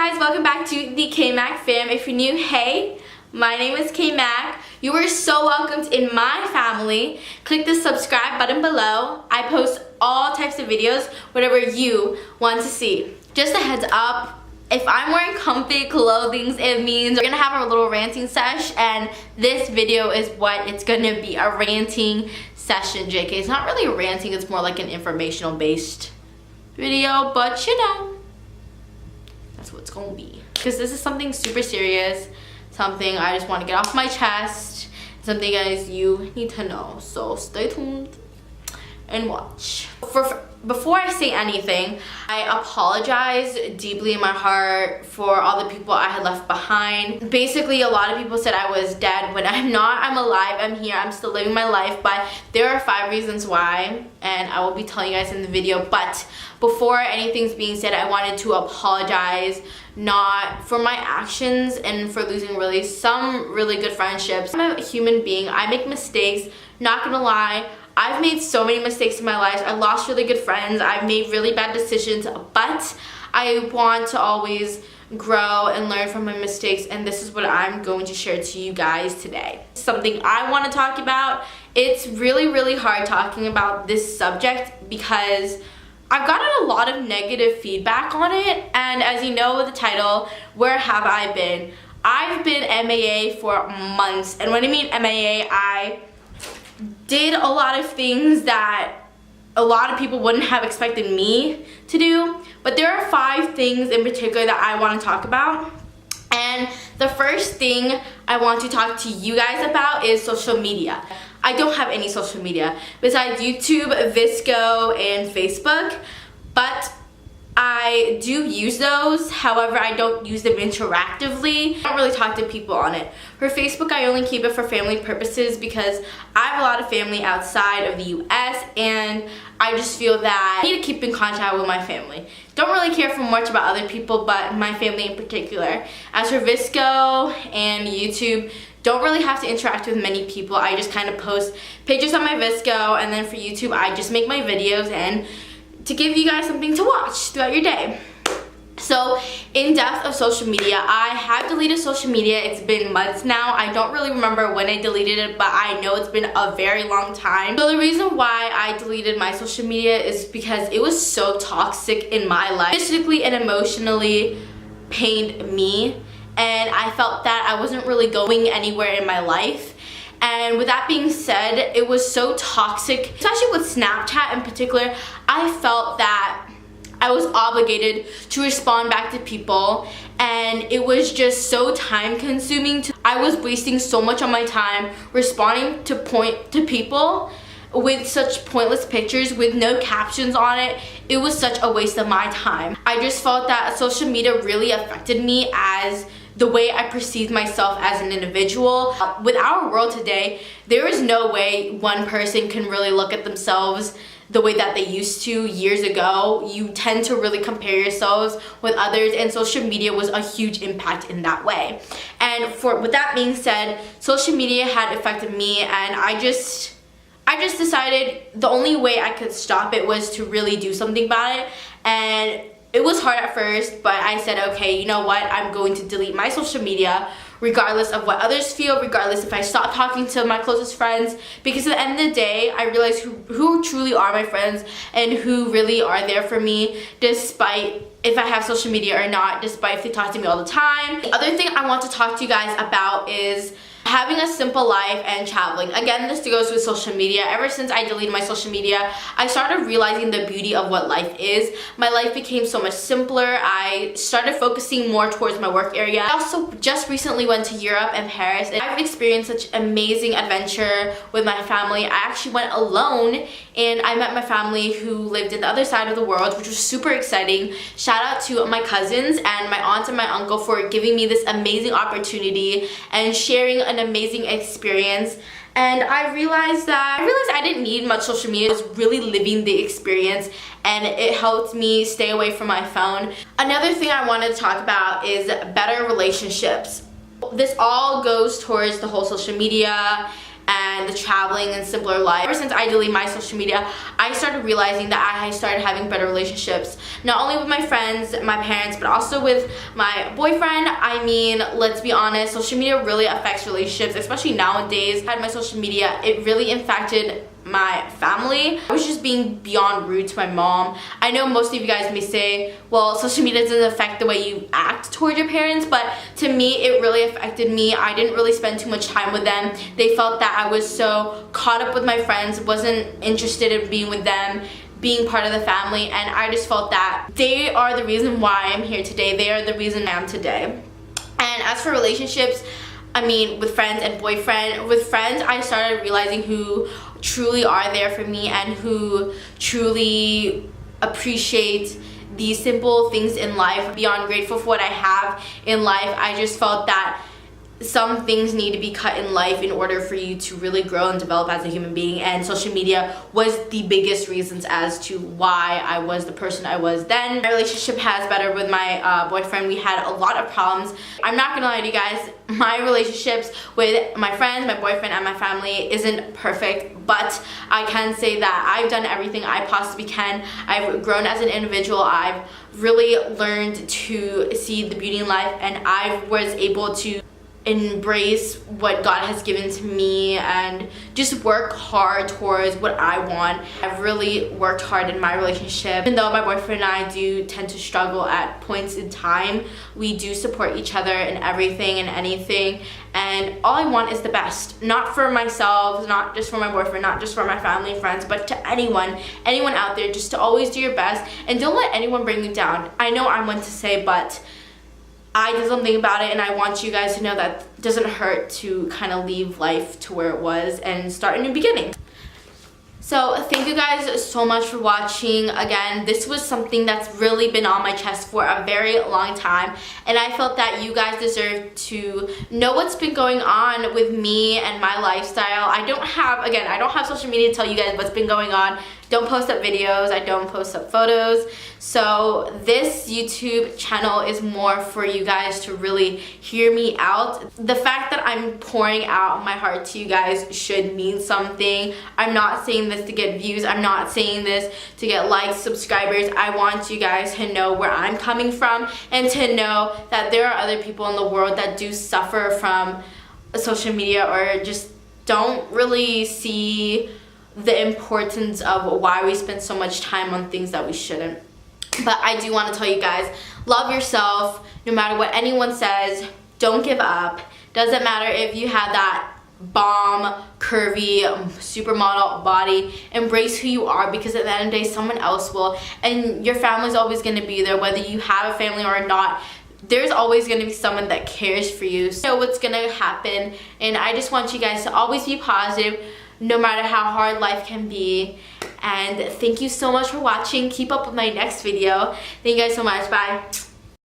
guys, welcome back to the K-Mac fam. If you're new, hey, my name is K-Mac. You are so welcomed in my family. Click the subscribe button below. I post all types of videos, whatever you want to see. Just a heads up, if I'm wearing comfy clothing, it means we're gonna have our little ranting sesh, and this video is what it's gonna be, a ranting session, JK. It's not really a ranting, it's more like an informational based video, but you know, that's what it's gonna be. Because this is something super serious, something I just want to get off my chest, something guys you need to know. So stay tuned and watch. Before I say anything, I apologize deeply in my heart for all the people I had left behind. Basically, a lot of people said I was dead when I'm not. I'm alive, I'm here, I'm still living my life, but there are 5 reasons why, and I will be telling you guys in the video. But before anything's being said, I wanted to apologize, not for my actions and for losing some really good friendships. I'm a human being, I make mistakes, not gonna lie. I've made so many mistakes in my life. I lost really good friends. I've made really bad decisions, but I want to always grow and learn from my mistakes, and this is what I'm going to share to you guys today. Something I want to talk about. It's really hard talking about this subject because I've gotten a lot of negative feedback on it, and as you know with the title, where have I been? I've been MIA for months, and when I mean MIA, I did a lot of things that a lot of people wouldn't have expected me to do, but there are 5 things in particular that I want to talk about. And the first thing I want to talk to you guys about is social media. I don't have any social media besides YouTube, Visco, and Facebook, but I do use those. However, I don't use them interactively. I don't really talk to people on it. For Facebook, I only keep it for family purposes because I have a lot of family outside of the US, and I just feel that I need to keep in contact with my family. Don't really care for much about other people, but my family in particular. As for Visco and YouTube, don't really have to interact with many people. I just kind of post pictures on my Visco, and then for YouTube, I just make my videos and to give you guys something to watch throughout your day. So, in depth of social media, I have deleted social media. It's been months now. I don't really remember when I deleted it, but I know it's been a very long time. So the reason why I deleted my social media is because it was so toxic in my life. Physically and emotionally pained me, and I felt that I wasn't really going anywhere in my life. And with that being said, it was so toxic, especially with Snapchat in particular. I felt that I was obligated to respond back to people, and it was just so time consuming. I was wasting so much of my time responding to people with such pointless pictures with no captions on it. It was such a waste of my time. I just felt that social media really affected me as the way I perceive myself as an individual. With our world today, there is no way one person can really look at themselves the way that they used to years ago. You tend to really compare yourselves with others, and social media was a huge impact in that way. And with that being said, social media had affected me, and I just decided the only way I could stop it was to really do something about it. And it was hard at first, but I said, okay, you know what? I'm going to delete my social media regardless of what others feel, regardless if I stop talking to my closest friends, because at the end of the day, I realized who truly are my friends and who really are there for me, despite if I have social media or not, despite if they talk to me all the time. The other thing I want to talk to you guys about is having a simple life and traveling. Again, this goes with social media. Ever since I deleted my social media, I started realizing the beauty of what life is. My life became so much simpler. I started focusing more towards my work area. I also just recently went to Europe and Paris, and I've experienced such amazing adventure with my family. I actually went alone, and I met my family who lived in the other side of the world, which was super exciting. Shout out to my cousins and my aunt and my uncle for giving me this amazing opportunity and sharing an amazing experience. And I realized I didn't need much social media. I was really living the experience, and it helped me stay away from my phone. Another thing I wanted to talk about is better relationships. This all goes towards the whole social media and the traveling and simpler life. Ever since I deleted my social media, I started realizing that I started having better relationships, not only with my friends, my parents, but also with my boyfriend. I mean, let's be honest, social media really affects relationships, especially nowadays. I had my social media, it really impacted my family. I was just being beyond rude to my mom. I know most of you guys may say, well, social media doesn't affect the way you act toward your parents, but to me, it really affected me. I didn't really spend too much time with them. They felt that I was so caught up with my friends, wasn't interested in being with them, being part of the family, and I just felt that they are the reason why I'm here today. They are the reason I am today. And as for relationships, I mean, with friends and boyfriend, with friends, I started realizing who truly are there for me and who truly appreciate these simple things in life. Beyond grateful for what I have in life, I just felt that some things need to be cut in life in order for you to really grow and develop as a human being, and social media was the biggest reasons as to why I was the person I was then. My relationship has better with my boyfriend. We had a lot of problems. I'm not gonna lie to you guys, my relationships with my friends, my boyfriend, and my family isn't perfect, but I can say that I've done everything I possibly can. I've grown as an individual. I've really learned to see the beauty in life, and I was able to embrace what God has given to me and just work hard towards what I want. I've really worked hard in my relationship. Even though my boyfriend and I do tend to struggle at points in time, we do support each other in everything and anything, and all I want is the best. Not for myself, not just for my boyfriend, not just for my family and friends, but to anyone out there, just to always do your best and don't let anyone bring you down. I know I'm one to say, but I did something about it, and I want you guys to know that it doesn't hurt to kind of leave life to where it was and start a new beginning. So thank you guys so much for watching. Again, this was something that's really been on my chest for a very long time, and I felt that you guys deserve to know what's been going on with me and my lifestyle. I don't have social media to tell you guys what's been going on. Don't post up videos, I don't post up photos. So this YouTube channel is more for you guys to really hear me out. The fact that I'm pouring out my heart to you guys should mean something. I'm not saying this to get views. I'm not saying this to get likes, subscribers. I want you guys to know where I'm coming from and to know that there are other people in the world that do suffer from social media or just don't really see the importance of why we spend so much time on things that we shouldn't. But I do want to tell you guys, love yourself no matter what anyone says. Don't give up. Doesn't matter if you have that bomb, curvy, supermodel body. Embrace who you are, because at the end of the day, someone else will, and your family's always going to be there, whether you have a family or not. There's always going to be someone that cares for you. So what's going to happen, and I just want you guys to always be positive no matter how hard life can be. And thank you so much for watching. Keep up with my next video. Thank you guys so much. Bye.